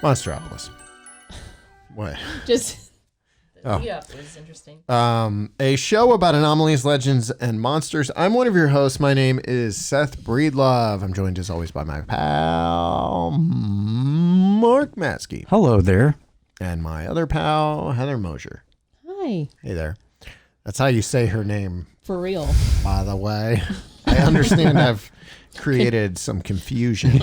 Monsteropolis. What? Just the Oh. lead-up was interesting. A show about anomalies, legends, and monsters. I'm one of your hosts. My name is Seth Breedlove. I'm joined as always by my pal, Mark Maskey. Hello there. And my other pal, Heather Mosier. Hi. Hey there. That's how you say her name, For real. by the way. I understand I've created some confusion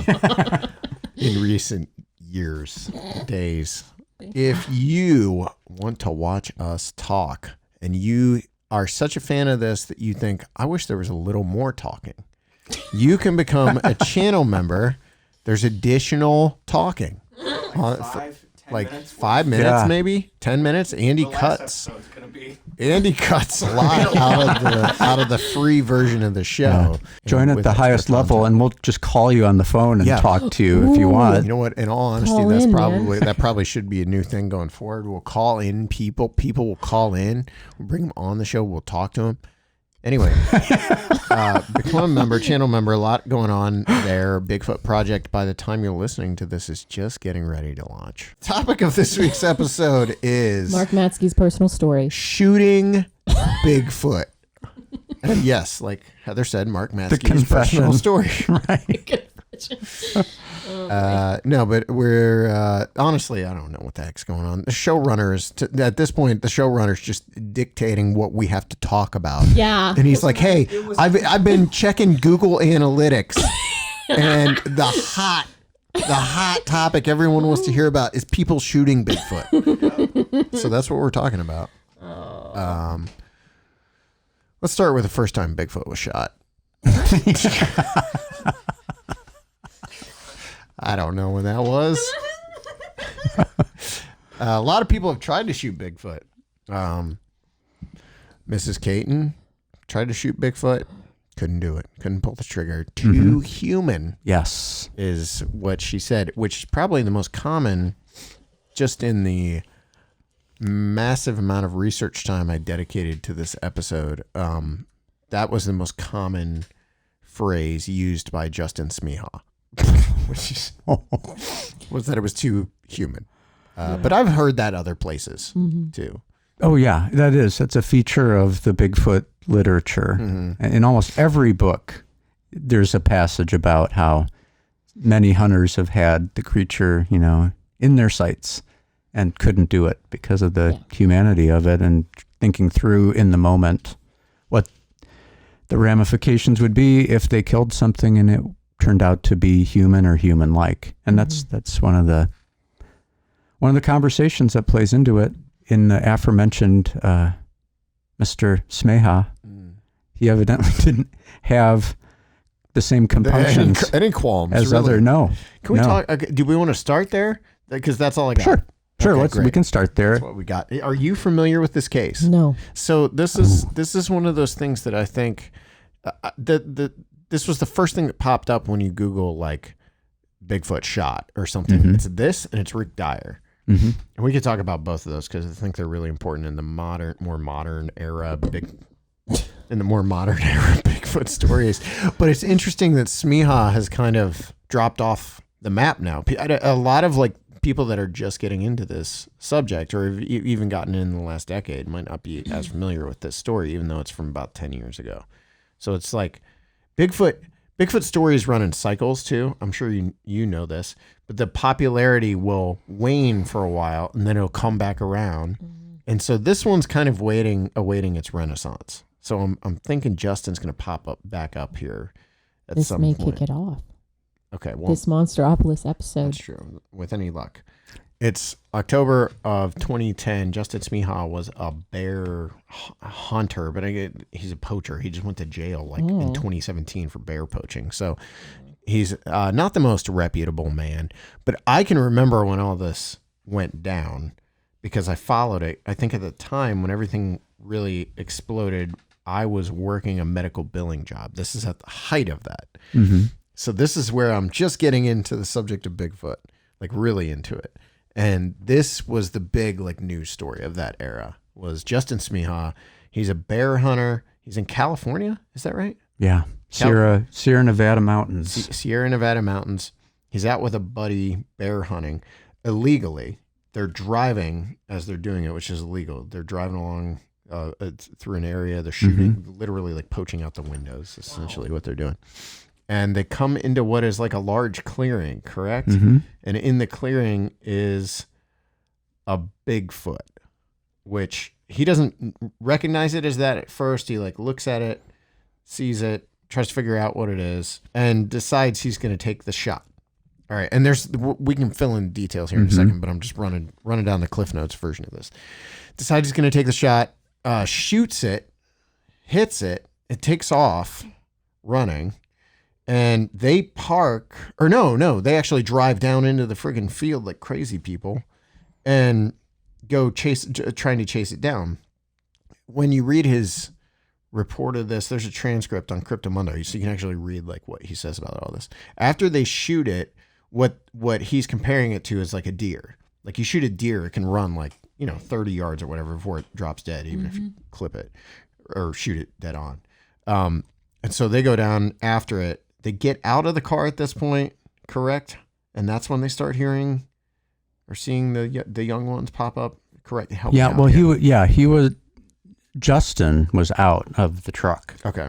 in recent years, days. If you want to watch us talk and you are such a fan of this that you think, I wish there was a little more talking, you can become a channel member. There's additional talking. Like 5 minutes, Yeah. maybe 10 minutes. Andy cuts a lot out of the free version of the show. Join at with the extra highest level, content. and we'll just call you on the phone and Yeah. talk to you if you want. You know what? In all honesty, Call that's in, probably man. that probably should be a new thing going forward. We'll call in people. People will call in. We'll bring them on the show. We'll talk to them. Anyway, become a member, channel member. A lot going on there. Bigfoot project. By the time you're listening to this, is just getting ready to launch. Topic of this week's episode is Mark Matsky's personal story. shooting Bigfoot. And yes, like Heather said, Mark Matsky's confession. personal story. Right. No, but we're honestly, I don't know what the heck's going on. The showrunners, at this point, the showrunner's just dictating what we have to talk about. Yeah. And he's like, "Hey, I've been checking Google Analytics, and the hot topic everyone wants to hear about is people shooting Bigfoot." So that's what we're talking about. Let's start with the first time Bigfoot was shot. I don't know when that was. A lot of people have tried to shoot Bigfoot. Mrs. Caton tried to shoot Bigfoot. Couldn't do it. Couldn't pull the trigger. Too human Yes. is what she said, which is probably the most common just in the massive amount of research time I dedicated to this episode. That was the most common phrase used by Justin Smeha. Which is, was that it was too human. But I've heard that other places too. Oh, yeah, that is. That's a feature of the Bigfoot literature. In almost every book, there's a passage about how many hunters have had the creature, in their sights and couldn't do it because of the humanity of it and thinking through in the moment what the ramifications would be if they killed something and it turned out to be human or human-like. And that's one of the conversations that plays into it. In the aforementioned Mr. Smeha, he evidently didn't have the same compunctions Any qualms as really. other. No. Can we no. talk? Do we want to start there? Because that's all I got. Sure. Okay, We great. can start there. That's what we got. Are you familiar with this case? No. So this is one of those things that I think this was the first thing that popped up when you Google like Bigfoot shot or something. It's this and it's Rick Dyer. And we could talk about both of those because I think they're really important in the more modern era Bigfoot stories. But it's interesting that Smeha has kind of dropped off the map now. A lot of like people that are just getting into this subject or have even gotten in the last decade might not be as familiar with this story, even though it's from about 10 years ago. So it's like Bigfoot stories run in cycles too. I'm sure you know this, but the popularity will wane for a while and then it'll come back around. And so this one's kind of awaiting its renaissance. So I'm thinking Justin's going to pop back up here at This some may point. kick it off. Okay, well, This Monsteropolis episode. that's true. With any luck. It's October of 2010. Justin Smeha was a bear hunter, but he's a poacher. He just went to jail in 2017 for bear poaching. So he's not the most reputable man, but I can remember when all this went down because I followed it. I think at the time when everything really exploded, I was working a medical billing job. This is at the height of that. So this is where I'm just getting into the subject of Bigfoot, like really into it. And this was the big news story of that era was Justin Smeha. He's a bear hunter. He's in California. Is that right? Yeah. Sierra Nevada mountains. Sierra Nevada mountains. He's out with a buddy bear hunting. illegally. They're driving as they're doing it, which is illegal. They're driving along through an area. They're shooting, literally like poaching out the windows, essentially what they're doing. And they come into what is like a large clearing, correct? And in the clearing is a Bigfoot, which he doesn't recognize it as that at first. He like looks at it, sees it, tries to figure out what it is, and decides he's going to take the shot. All right, and we can fill in details here in a second, but I'm just running down the Cliff Notes version of this. Decides he's going to take the shot, shoots it, hits it, it takes off running, and they park, or no, they actually drive down into the friggin' field like crazy people and go trying to chase it down. When you read his report of this, there's a transcript on Cryptomundo, so you can actually read like what he says about all this. After they shoot it, what he's comparing it to is like a deer. Like you shoot a deer, it can run like, 30 yards or whatever before it drops dead, even if you clip it or shoot it dead on. And so they go down after it. They get out of the car at this point, correct? And that's when they start hearing or seeing the young ones pop up, correct? Help me out. Well, Justin was out of the truck. Okay.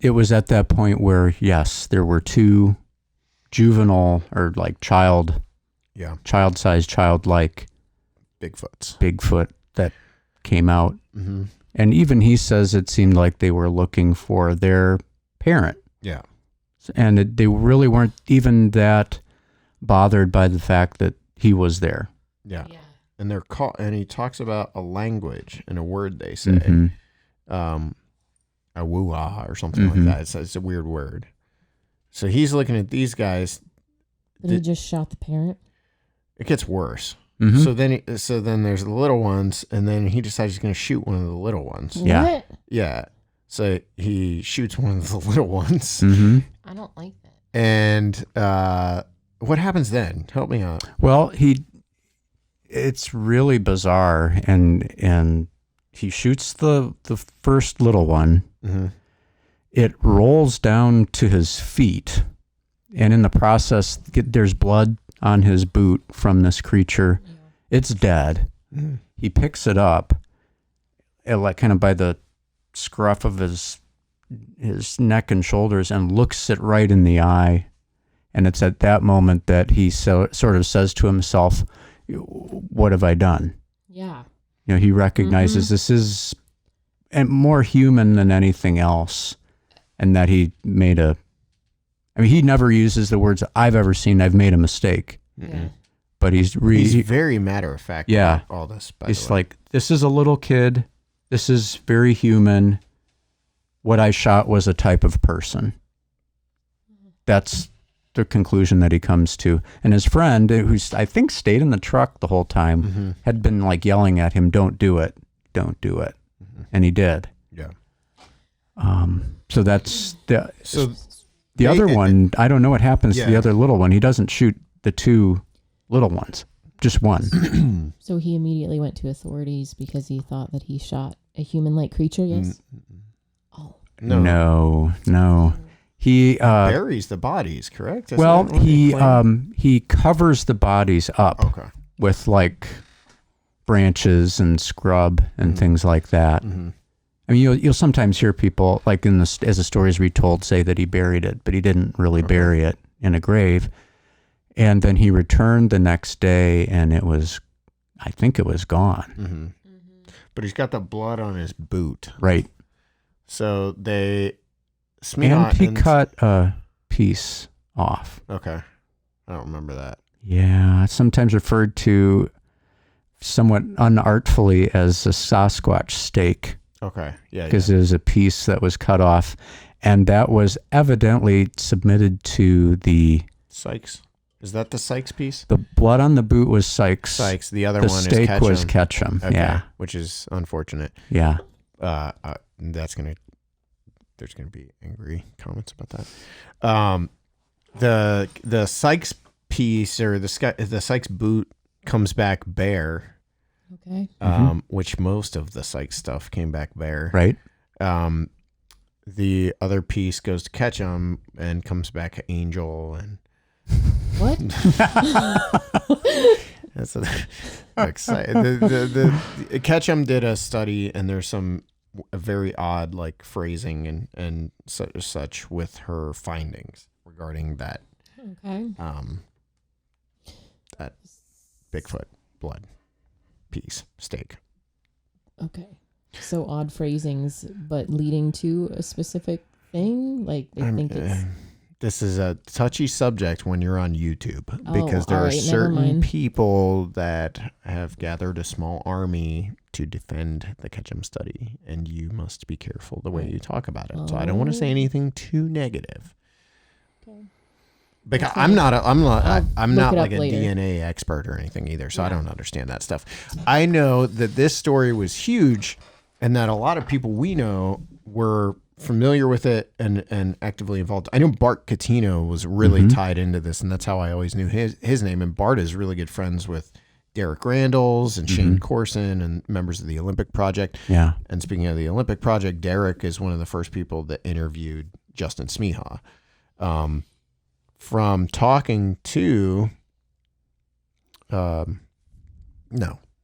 It was at that point where, yes, there were two juvenile or like child-sized, childlike Bigfoot that came out. And even he says it seemed like they were looking for their parent. Yeah. And they really weren't even that bothered by the fact that he was there. Yeah. And and he talks about a language and a word they say, a woo-ah or something like that. It's a weird word. So he's looking at these guys. But he just shot the parent. It gets worse. So then there's the little ones, and then he decides he's going to shoot one of the little ones. What? Yeah. Yeah. So he shoots one of the little ones. I don't like that. And what happens then? Help me out. Well, it's really bizarre, and he shoots the first little one. It rolls down to his feet, and in the process, there's blood on his boot from this creature. It's dead. He picks it up, like kind of by the scruff of his neck and shoulders, and looks it right in the eye. And it's at that moment that he sort of says to himself, "What have I done?" Yeah. He recognizes this is more human than anything else, and that he made he never uses the words, "I've ever seen, I've made a mistake." Yeah. But he's very matter of fact. Yeah. About all this. It's like, this is a little kid. This is very human. What I shot was a type of person. That's the conclusion that he comes to. And his friend, who's I think stayed in the truck the whole time, had been like yelling at him, "Don't do it. Don't do it." And he did. Yeah. So that's the they- other one. I don't know what happens to the other little one. He doesn't shoot the two little ones, just one. So he immediately went to authorities because he thought that he shot a human-like creature. Yes. Oh. No. He buries the bodies, correct? He covers the bodies up with like branches and scrub and things like that. I mean, you'll sometimes hear people like as the story is retold say that he buried it, but he didn't really bury it in a grave. And then he returned the next day, and I think it was gone. But he's got the blood on his boot, right? So he cut a piece off. Okay, I don't remember that. Yeah, it's sometimes referred to somewhat unartfully as a Sasquatch steak. Okay, yeah, because there's a piece that was cut off, and that was evidently submitted to the Sykes. Is that the Sykes piece? The blood on the boot was Sykes. The other one is Ketchum. The steak was Ketchum. Okay, yeah, which is unfortunate. Yeah. There's gonna be angry comments about that. The Sykes piece or the Sykes boot comes back bare. Okay. Which most of the Sykes stuff came back bare. Right. The other piece goes to Ketchum and comes back Angel and what? That's exciting. The Ketchum did a study, and there's some very odd like phrasing and such with her findings regarding that. Okay. That Bigfoot blood piece steak. Okay. So odd phrasings, but leading to a specific thing. Like they think it's. This is a touchy subject when you're on YouTube because there all are right, never certain mind. people that have gathered a small army to defend the Ketchum study, and you must be careful the way you talk about it. So I don't want to say anything too negative. Okay. Because I'm not look it like up a later. DNA expert or anything either, so I don't understand that stuff. I know that this story was huge, and that a lot of people we know were familiar with it and actively involved. I know Bart Catino was really tied into this, and that's how I always knew his name. And Bart is really good friends with Derek Randalls and Shane Corson and members of the Olympic Project. Yeah. And speaking of the Olympic Project, Derek is one of the first people that interviewed Justin Smeha. From talking to, no,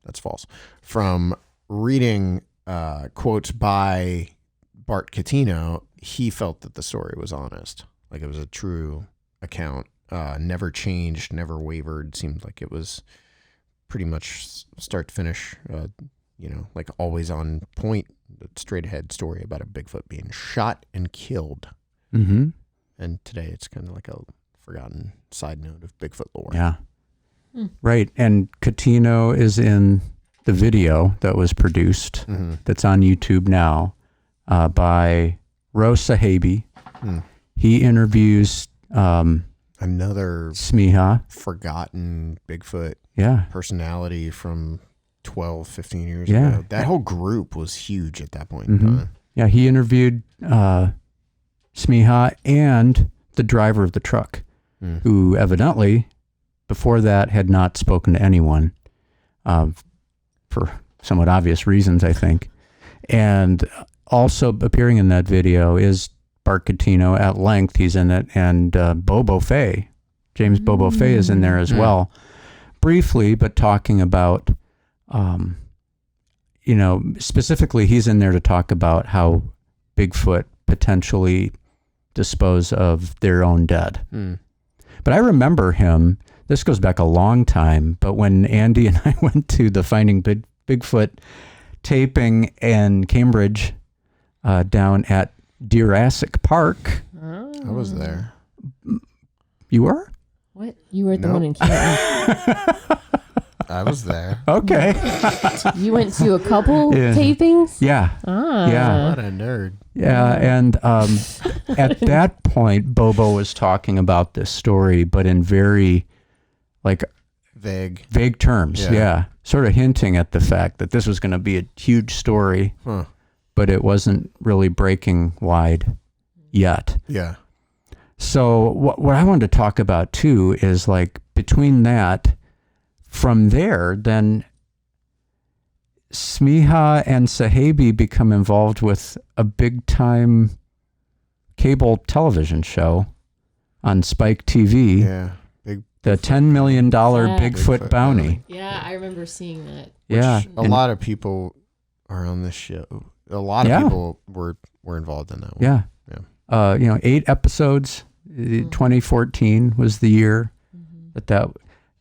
that's false. From reading quotes by Bart Catino, he felt that the story was honest. Like it was a true account. Never changed, never wavered. Seemed like it was pretty much start to finish, like always on point, straight ahead story about a Bigfoot being shot and killed. Mm-hmm. And today it's kind of like a forgotten side note of Bigfoot lore. Yeah. Right. And Catino is in the video that was produced that's on YouTube now by Rose Sahabi. He interviews another Smeha. Forgotten Bigfoot Yeah. personality from 12, 15 years ago. That whole group was huge at that point in time. Yeah, he interviewed Smeha and the driver of the truck, who evidently before that had not spoken to anyone for somewhat obvious reasons, I think. And also appearing in that video is Bart Catino at length. He's in it. And Bobo Fay, James Bobo Fay is in there as well. Briefly, but talking about, specifically he's in there to talk about how Bigfoot potentially dispose of their own dead. But I remember him, this goes back a long time, but when Andy and I went to the Finding Bigfoot taping in Cambridge down at Jurassic Park. I was there. You were? What? You were at the one in Canton. I was there. Okay. You went to a couple tapings? Yeah. Yeah. What a nerd. Yeah, and at that point, Bobo was talking about this story, but in very, vague terms. Yeah. Sort of hinting at the fact that this was going to be a huge story, but it wasn't really breaking wide yet. Yeah. So what I wanted to talk about, too, is between that, from there, then Smeha and Sahabi become involved with a big-time cable television show on Spike TV. Yeah. The $10 million Bigfoot bounty. Yeah, I remember seeing that. Yeah. A lot of people are on this show. A lot of people were involved in that one. Yeah. 8 episodes. 2014 was the year that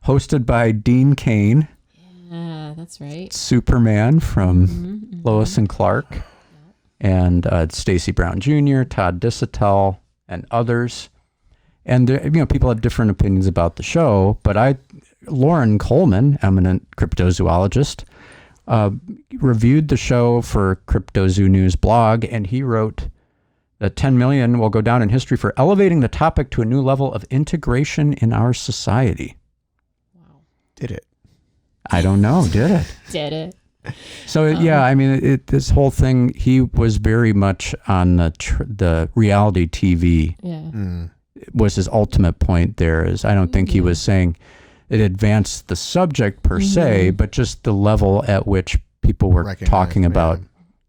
hosted by Dean Cain. Yeah, that's right. Superman from Lois and Clark. And Stacey Brown Jr., Todd Disotell, and others. And people have different opinions about the show, but Lauren Coleman, eminent cryptozoologist, reviewed the show for Cryptozoo News blog, and he wrote that 10 million will go down in history for elevating the topic to a new level of integration in our society. Wow. Did it? I don't know. Did it? Did it? So this whole thing, he was very much on the reality TV. Yeah. Was his ultimate point there. Is I don't think he was saying it advanced the subject per se, but just the level at which people were talking about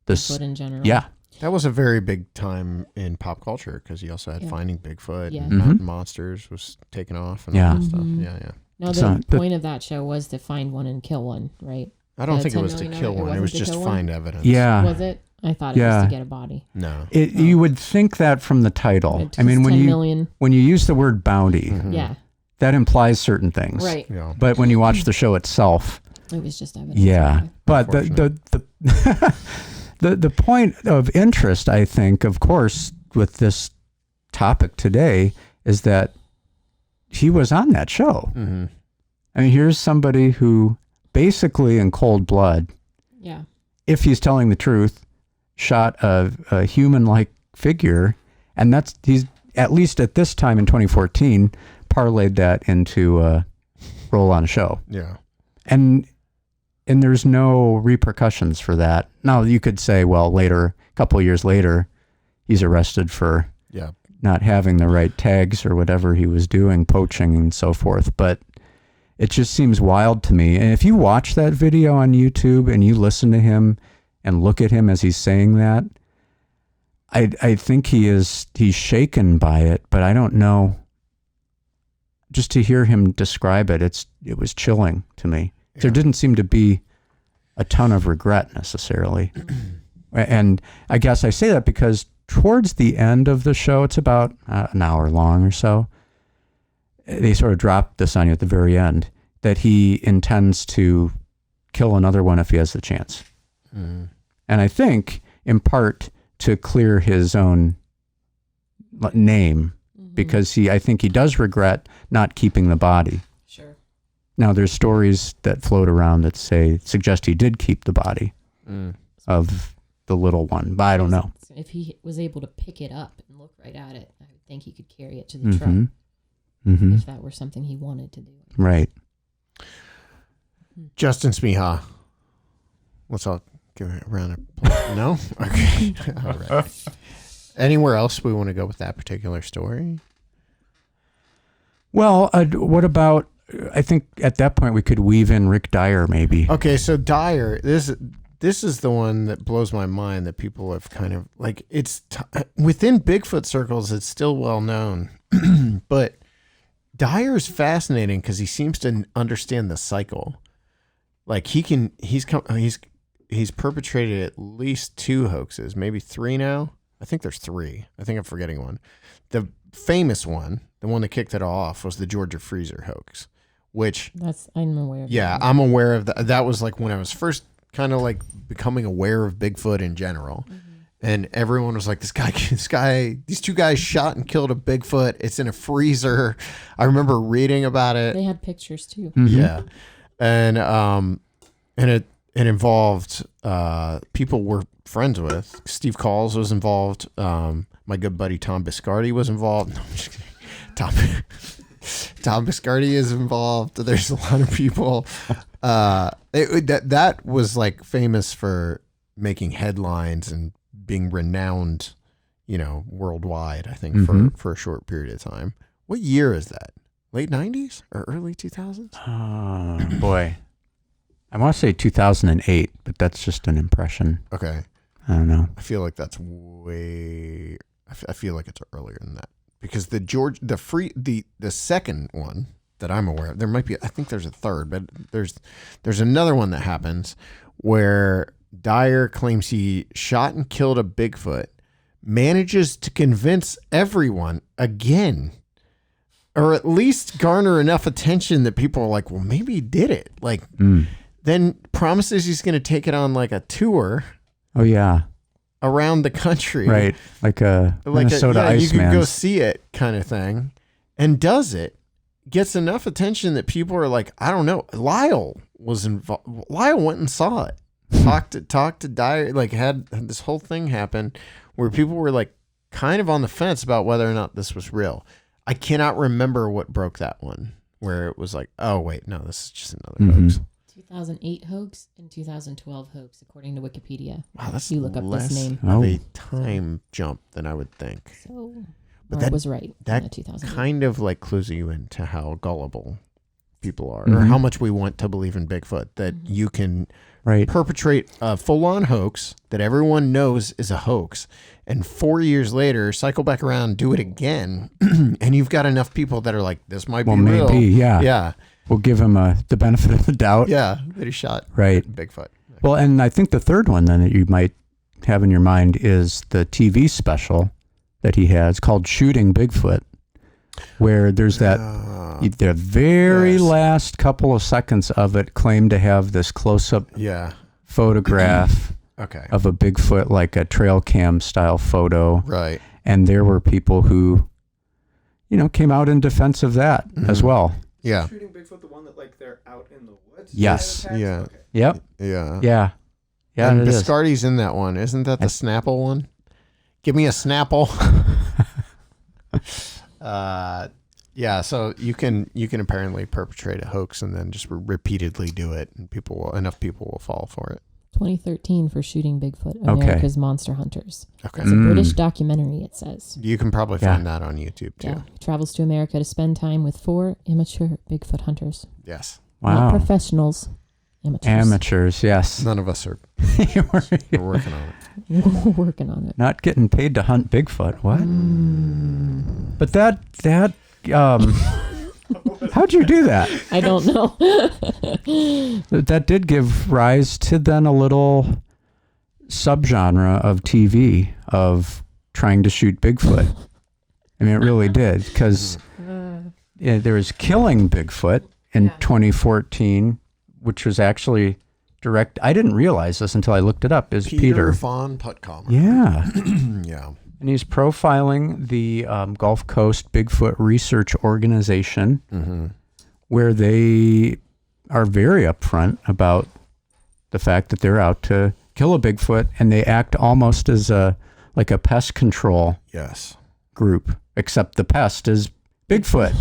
this. Bigfoot in general. Yeah. That was a very big time in pop culture because you also had Finding Bigfoot and Mm-hmm. Mountain Monsters was taken off and all that stuff. Yeah, yeah. Now, So, the point of that show was to find one and kill one, right? I don't The think it 10 was to million kill hour, it one. It wasn't was to just kill find one? evidence. Yeah. Was it? I thought it was to get a body. No. You would think that from the title. It I mean, was 10 million. when you use the word bounty, Yeah, that implies certain things. right. Yeah. But when you watch the show itself, It was just evidence. yeah. Okay. But the point of interest, I think, of course, with this topic today, is that he was on that show. Mm-hmm. I mean, here's somebody who basically in cold blood, Yeah. if he's telling the truth, shot a human-like figure, and he's at least at this time in 2014 parlayed that into a role on a show, Yeah. and there's no repercussions for that. Now you could say, well, later, a couple of years later, he's arrested for Yeah. not having the right tags or whatever he was doing, poaching and so forth, but it just seems wild to me. And if you watch that video on YouTube and you listen to him and look at him as he's saying that, I think he's shaken by it, but I don't know. Just to hear him describe it, it was chilling to me. Yeah. There didn't seem to be a ton of regret necessarily. And I guess I say that because towards the end of the show, it's about an hour long or so, they sort of drop this on you at the very end, that he intends to kill another one if he has the chance. Mm-hmm. And I think, in part, to clear his own name, because I think he does regret not keeping the body. Sure. Now, there's stories that float around that suggest he did keep the body of the little one, but I don't know. If he was able to pick it up and look right at it, I would think he could carry it to the truck Mm-hmm. if that were something he wanted to do. Right. Justin Smiha. Let's all give it a round of applause. No? Okay. All right. Anywhere else we want to go with that particular story? Well, what about, I think at that point we could weave in Rick Dyer maybe. Okay, so Dyer, this is the one that blows my mind that people have kind of, like, it's within Bigfoot circles, it's still well known. But Dyer is fascinating because he seems to understand the cycle. Like he's perpetrated at least 2 hoaxes, maybe 3 now. I think there's 3. I think I'm forgetting one. The famous one, the one that kicked it all off, was the Georgia freezer hoax, which I'm aware of. Yeah, that. I'm aware of that. That was like when I was first kind of like becoming aware of Bigfoot in general. And everyone was like, these 2 guys shot and killed a Bigfoot. It's in a freezer. I remember reading about it. They had pictures too. Yeah. And it involved people we're friends with. Steve Calls was involved. My good buddy Tom Biscardi was involved. No, I'm just kidding. Tom Biscardi is involved. There's a lot of people. That was like famous for making headlines and being renowned, worldwide, I think, for a short period of time. What year is that? Late 90s or early 2000s? Oh, boy. I want to say 2008, but that's just an impression. Okay. I don't know. I feel like that's I feel like it's earlier than that, because the second one that I'm aware of, there might be, I think there's a third, but there's another one that happens where Dyer claims he shot and killed a Bigfoot, manages to convince everyone again, or at least garner enough attention that people are like, well, maybe he did it. Like, then promises he's going to take it on like a tour. Oh, yeah. Around the country. Right. Like a Minnesota Iceman. You can go see it kind of thing. And does it. Gets enough attention that people are like, I don't know. Lyle was involved. Lyle went and saw it. Talked to Dyer, like had this whole thing happen where people were like kind of on the fence about whether or not this was real. I cannot remember what broke that one, where it was like, oh wait, no, this is just another hoax. 2008 hoax and 2012 hoax, according to Wikipedia. Wow, that's you look up less this name. of a time jump than I would think. So, But that was right. That 2008. kind of like clues you into how gullible people are, or how much we want to believe in Bigfoot, that you can perpetrate a full-on hoax that everyone knows is a hoax, and 4 years later cycle back around, do it again, and you've got enough people that are like, this might be real. Maybe, yeah. Yeah. we'll give him the benefit of the doubt. Yeah, that he shot Right. Bigfoot. Well, and I think the third one then that you might have in your mind is the TV special that he has called Shooting Bigfoot, where there's that the very last couple of seconds of it claimed to have this close-up photograph of a Bigfoot, like a trail cam style photo. Right. And there were people who, came out in defense of that as well. Yeah. Shooting Bigfoot, the one that like they're out in the woods. Yes. Yeah. Okay. Yep. Yeah. Yeah. Yeah. And it is. Biscardi's in that one. Isn't that the Snapple one? Give me a Snapple. Yeah. So you can apparently perpetrate a hoax and then just repeatedly do it, and enough people will fall for it. 2013 for Shooting Bigfoot, America's Monster Hunters. Okay. It's a British documentary, it says. You can probably find that on YouTube too. Yeah. Travels to America to spend time with 4 amateur Bigfoot hunters. Yes. Wow. Not professionals. Amateurs, yes. None of us are. We're We're working on it. We're working on it. not getting paid to hunt Bigfoot. What? But that how'd you do that? I don't know. That did give rise to then a little subgenre of TV of trying to shoot Bigfoot. I mean, it really did, because there was Killing Bigfoot in 2014, which was actually direct. I didn't realize this until I looked it up. Is Peter von Puttkamer. Yeah. Yeah. And he's profiling the Gulf Coast Bigfoot Research Organization, where they are very upfront about the fact that they're out to kill a Bigfoot, and they act almost as a pest control group, except the pest is Bigfoot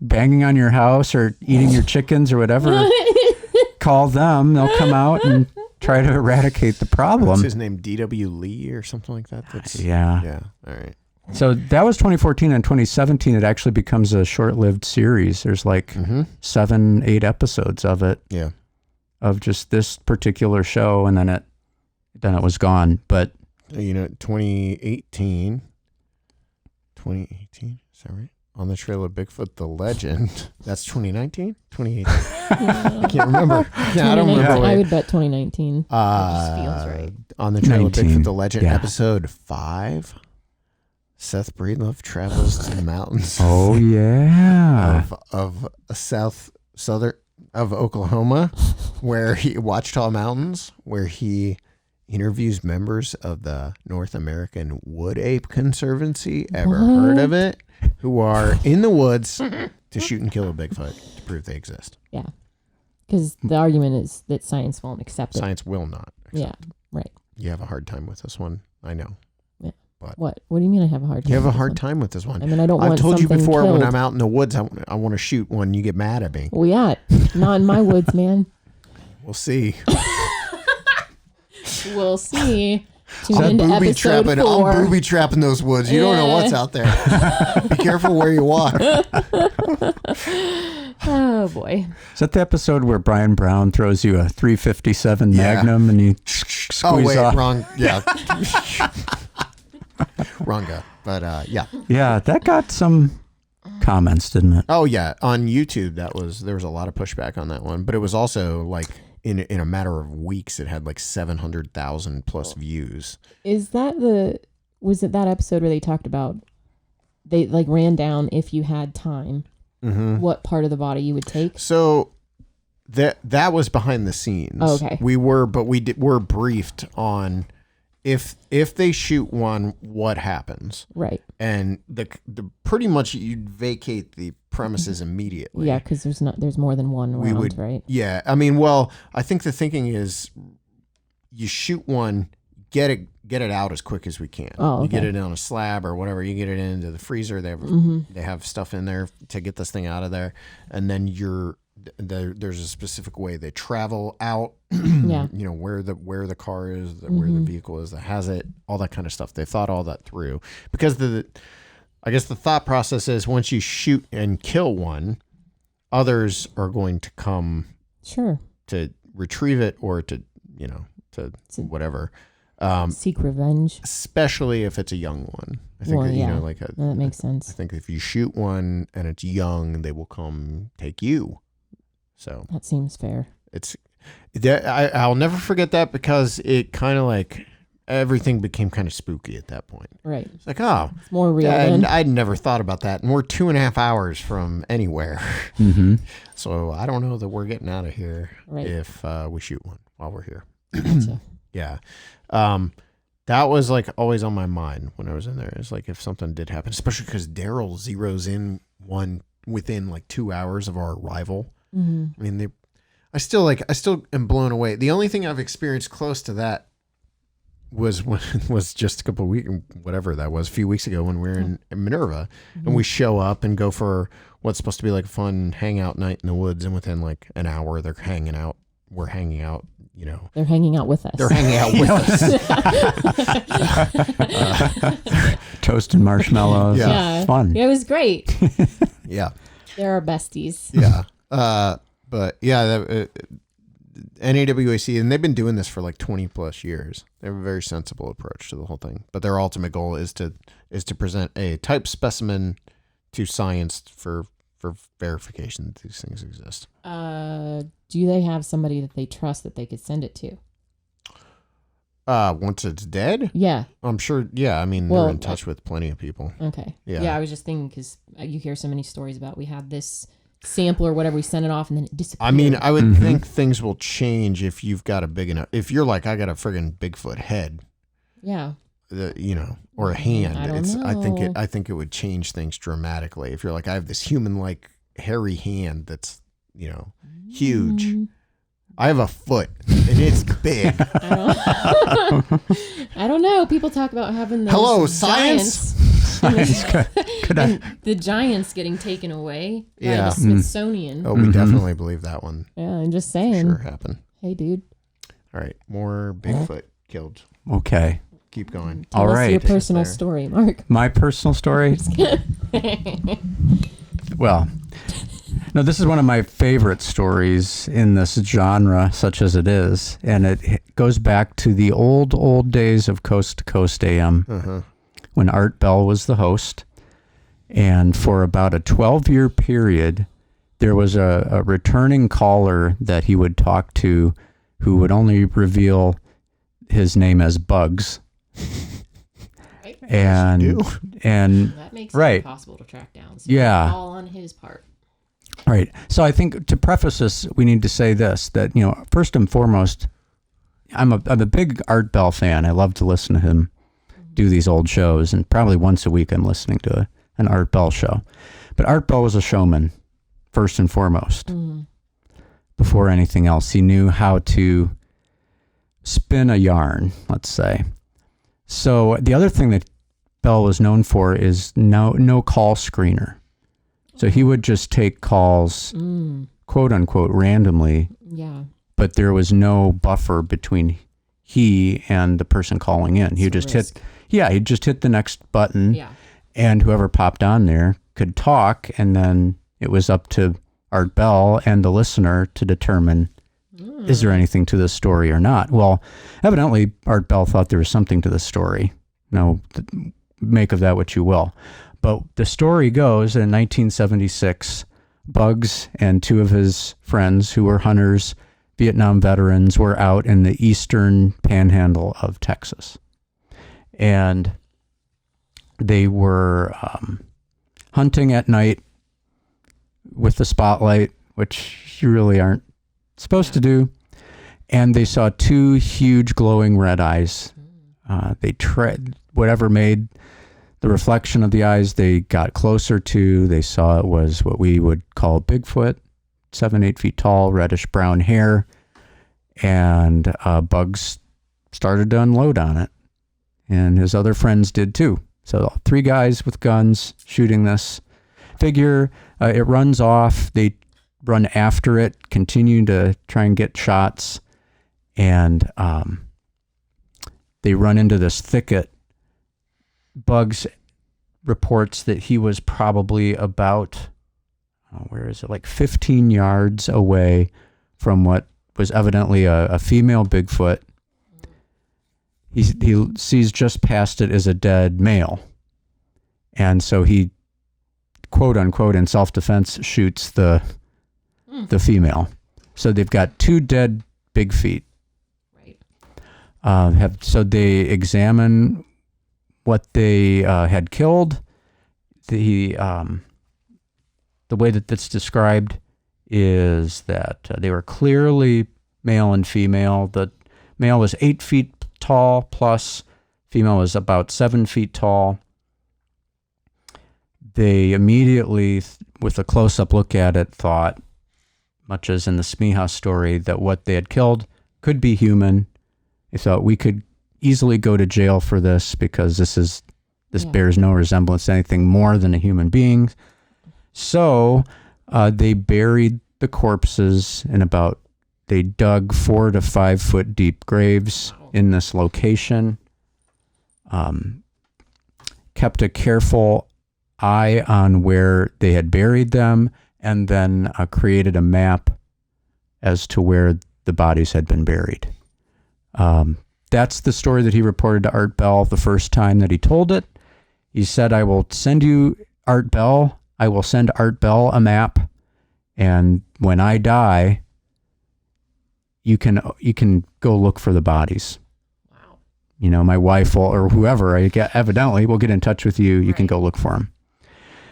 banging on your house or eating your chickens or whatever. Call them; they'll come out and try to eradicate the problem. What's his name? D.W. Lee or something like that? Yeah. Yeah. All right. So that was 2014, and 2017 it actually becomes a short-lived series. There's 7-8 episodes of it. Yeah. Of just this particular show, and then it was gone. But 2018, is that right? On the Trail of Bigfoot, the Legend. That's 2019? 2018? I can't remember. Yeah, I don't remember. I would bet 2019. That just feels right. On the Trail 19, of Bigfoot, the Legend, yeah. episode 5. Seth Breedlove travels to the mountains. oh yeah, of Oklahoma, where he Watchtower Mountains, where he interviews members of the North American Wood Ape Conservancy. Ever heard of it? Who are in the woods to shoot and kill a Bigfoot to prove they exist. Yeah. Because the argument is that science won't accept it. Science will not accept it. Right. You have a hard time with this one. I know. Yeah. But What do you mean I have a hard time? You have a with this hard one? time with this one. I mean, I don't want I've told you something before killed. when I'm out in the woods, I want to shoot one. You get mad at me. Well, yeah. Not in my woods, man. We'll see. We'll see. Tune I'm into booby episode trapping. 4. I'm booby trapping those woods. You don't know what's out there. Be careful where you walk. Oh, boy. is that the episode where Brian Brown throws you a 357 Magnum and you squeeze off? Wrong. Yeah. Wrong guy. But yeah. Yeah, that got some comments, didn't it? Oh yeah. On YouTube, there was a lot of pushback on that one, but it was also like in a matter of weeks, it had like 700,000 plus views. Was it that episode where they talked about, they like ran down if you had time, what part of the body you would take? So that was behind the scenes. Oh, okay. We're briefed on if they shoot one, what happens? Right. And the pretty much you'd vacate the premises immediately. Yeah, because there's more than one round, right? Yeah. I mean, well, I think the thinking is you shoot one, get it out as quick as we can. Oh, okay. You get it on a slab or whatever. You get it into the freezer. They have stuff in there to get this thing out of there, and then there's a specific way they travel out. Yeah. Where the car is, where the vehicle is that has it, all that kind of stuff. They thought all that through because I guess the thought process is once you shoot and kill one, others are going to come to retrieve it or to whatever. Seek revenge. Especially if it's a young one. I think that makes sense. I think if you shoot one and it's young, they will come take you. So That seems fair. I'll never forget that because it kind of like everything became kind of spooky at that point. Right. It's like, oh, It's more real and then. I'd never thought about that. And we're 2.5 hours from anywhere. Mm-hmm. So I don't know that we're getting out of here Right. if we shoot one while we're here. Gotcha. Yeah. That was like always on my mind when I was in there. It's like if something did happen, especially because Daryl zeroes in one within like 2 hours of our arrival. Mm-hmm. I mean, I still am blown away. The only thing I've experienced close to that was just a few weeks ago when we were in Minerva, and we show up and go for what's supposed to be like a fun hangout night in the woods, and within like an hour they're hanging out. We're hanging out. They're hanging out with us. They're hanging out with us. Toast and marshmallows. Yeah. Fun. It was great. Yeah. They're our besties. Yeah. But yeah, NAWAC, and they've been doing this for like 20 plus years. They have a very sensible approach to the whole thing. But their ultimate goal is to present a type specimen to science for verification that these things exist. Do they have somebody that they trust that they could send it to? Once it's dead? Yeah. I'm sure. Yeah. I mean, Well, they're in touch with plenty of people. Okay. Yeah. Yeah, I was just thinking because you hear so many stories about we had this sample or whatever, we sent it off and then it disappeared. I mean, I would think things will change if you've got a big enough. If you're like, I got a friggin' Bigfoot head. Yeah. Or a hand. I don't know. I think it would change things dramatically. If you're like, I have this human-like hairy hand that's, huge. I have a foot and it's big. I don't know. People talk about having those Hello, giants. Science. Could I? And the giants getting taken away by Yeah. the Smithsonian. Oh, we definitely believe that one. Yeah, I'm just saying. Sure happened. Hey, dude. All right, more Bigfoot killed. Okay. Keep going. Tell All us right. your personal There. story, Mark. My personal story. Well, no, this is one of my favorite stories in this genre, such as it is, and it goes back to the old days of Coast to Coast AM, when Art Bell was the host, and for about a 12-year period, there was a returning caller that he would talk to, who would only reveal his name as Bugs. Right. And That makes Right. it impossible to track down. So Yeah. all on his part. right. So I think to preface this, we need to say this, that, first and foremost, I'm a big Art Bell fan. I love to listen to him do these old shows, and probably once a week I'm listening to an Art Bell show. But Art Bell was a showman, first and foremost. Before anything else, he knew how to spin a yarn, let's say. So the other thing that Bell was known for is no call screener. So he would just take calls, quote unquote, randomly, Yeah. but there was no buffer between he and the person calling in. He'd just hit the next button, Yeah. and whoever popped on there could talk, and then it was up to Art Bell and the listener to determine, is there anything to this story or not? Well, evidently Art Bell thought there was something to the story. Make of that what you will. But the story goes, in 1976, Bugs and two of his friends, who were hunters, Vietnam veterans, were out in the eastern panhandle of Texas. And they were hunting at night with the spotlight, which you really aren't supposed to do. And they saw two huge glowing red eyes. Whatever made the reflection of the eyes they got closer to, they saw it was what we would call Bigfoot, 7-8 feet tall, reddish brown hair. And Bugs started to unload on it. And his other friends did too. So 3 guys with guns shooting this figure. It runs off. They run after it, continue to try and get shots. And they run into this thicket. Bugs reports that he was probably about, like 15 yards away from what was evidently a female Bigfoot. He sees just past it as a dead male. And so he, quote unquote, in self-defense, shoots the the female. So they've got 2 dead big feet. Right. So they examine what they had killed. The way that that's described is that they were clearly male and female. The male was 8 feet tall plus, female was about 7 feet tall. They immediately, with a close-up look at it, thought, much as in the Smeha story, that what they had killed could be human. They thought we could easily go to jail for this because this bears no resemblance to anything more than a human being. So they buried the corpses they dug 4 to 5 foot deep graves in this location. Kept a careful eye on where they had buried them, and then created a map as to where the bodies had been buried. That's the story that he reported to Art Bell the first time that he told it. He said, I will send you Art Bell. I will send Art Bell a map. And when I die, you can go look for the bodies. Wow. You know, my wife or whoever, evidently, will get in touch with you. You can go look for them.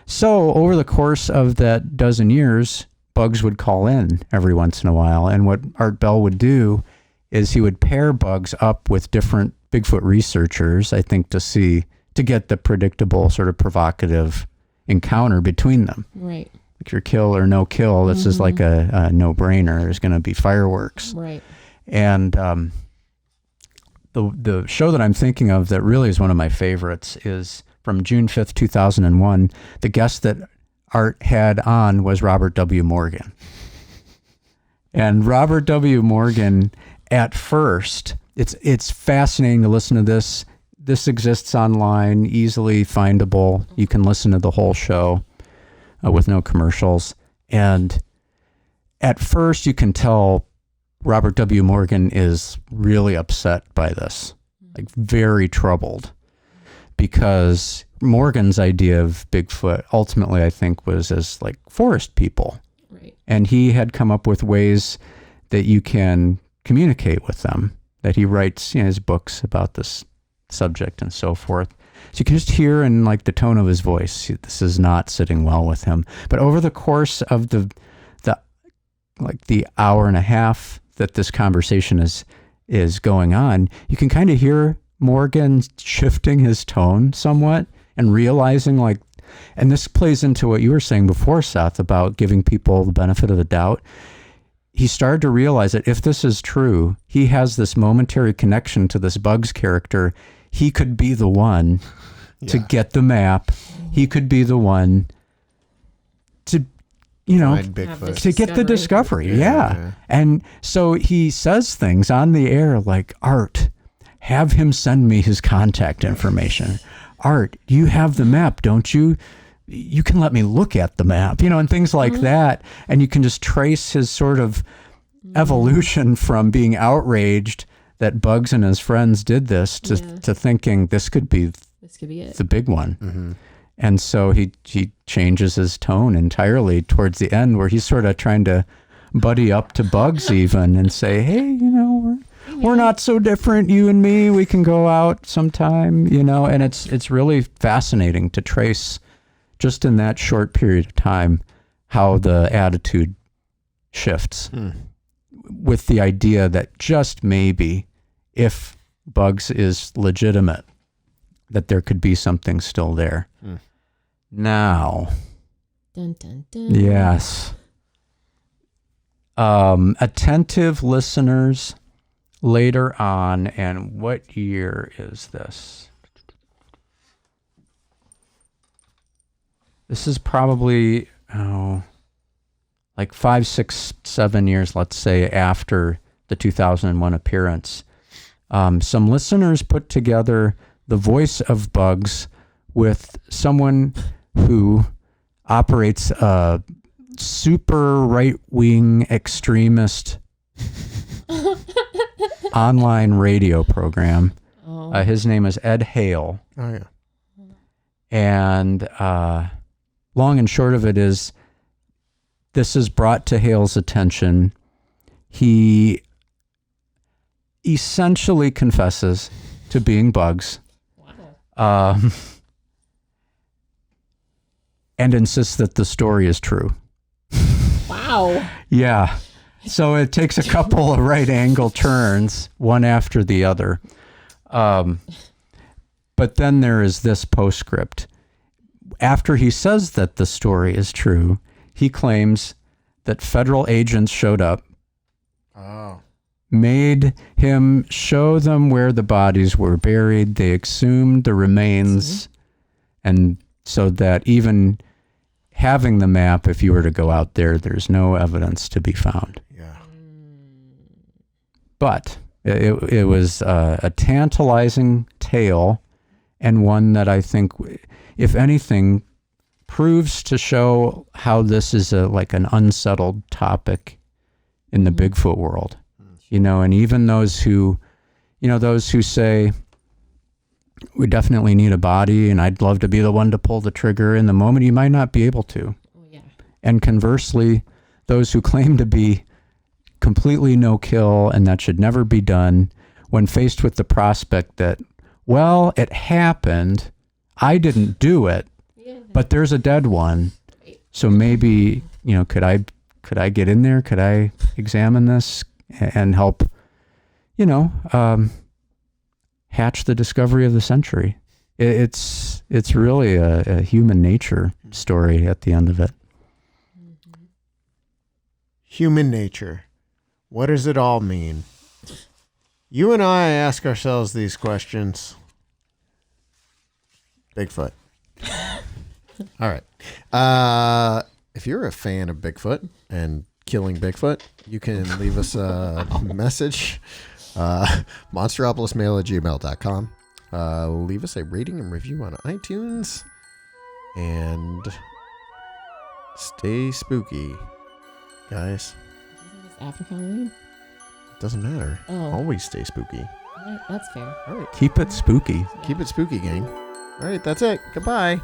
So over the course of that dozen years, Bugs would call in every once in a while. And what Art Bell would do is he would pair Bugs up with different Bigfoot researchers, I think, to get the predictable sort of provocative encounter between them. Right. Like your kill or no kill, this is like a no-brainer. There's going to be fireworks. Right. And the show that I'm thinking of that really is one of my favorites is from June 5th, 2001. The guest that Art had on was Robert W. Morgan. And Robert W. Morgan, at first, it's fascinating to listen to this. This exists online, easily findable. You can listen to the whole show with no commercials. And at first, you can tell Robert W. Morgan is really upset by this, like very troubled, because Morgan's idea of Bigfoot ultimately, I think, was as like forest people. Right. And he had come up with ways that you can communicate with them, that he writes his books about this subject and so forth. So you can just hear in like the tone of his voice, this is not sitting well with him. But over the course of the hour and a half that this conversation is going on, you can kind of hear Morgan shifting his tone somewhat and realizing and this plays into what you were saying before, Seth, about giving people the benefit of the doubt. He started to realize that if this is true, he has this momentary connection to this Bugs character. He could be the one to get the map. He could be the one to, Bigfoot. to get the discovery. Yeah. And so he says things on the air like, Art, have him send me his contact information. Art, you have the map, don't you? You can let me look at the map, and things like that. And you can just trace his sort of evolution from being outraged that Bugs and his friends did this to thinking this could be it. The big one. Mm-hmm. And so he changes his tone entirely towards the end, where he's sort of trying to buddy up to Bugs even and say, hey, we're not so different, you and me. We can go out sometime, and it's really fascinating to trace just in that short period of time how the attitude shifts with the idea that just maybe if Bugs is legitimate, that there could be something still there. Now, dun, dun, dun. yes. Attentive listeners later on, and what year is this? This is probably, like 5, 6, 7 years, let's say, after the 2001 appearance. Some listeners put together the voice of Bugs with someone who operates a super right-wing extremist online radio program. His name is Ed Hale. Oh, yeah. And long and short of it is this is brought to Hale's attention. He essentially confesses to being bugs. Wow. And insists that the story is true. Wow. Yeah. So it takes a couple of right angle turns, one after the other. But then there is this postscript. After he says that the story is true, he claims that federal agents showed up, made him show them where the bodies were buried. They exhumed the remains, and so that even having the map, if you were to go out there, there's no evidence to be found. Yeah. But it was a tantalizing tale, and one that I think, if anything, proves to show how this is like an unsettled topic in the Bigfoot world. And even those who say, we definitely need a body and I'd love to be the one to pull the trigger in the moment, you might not be able to. Oh, yeah. And conversely, those who claim to be completely no kill and that should never be done, when faced with the prospect that, well, it happened, I didn't do it, but there's a dead one. So maybe, could I get in there? Could I examine this and help, hatch the discovery of the century? It's really a human nature story at the end of it. Human nature. What does it all mean? You and I ask ourselves these questions. Bigfoot. All right. If you're a fan of Bigfoot and killing Bigfoot, you can leave us a message. monsteropolismail@gmail.com. Leave us a rating and review on iTunes. And stay spooky, guys. Isn't this after Halloween? Doesn't matter. Oh. Always stay spooky. All right, that's fair. All right. Keep it spooky. Keep it spooky, gang. All right, that's it. Goodbye.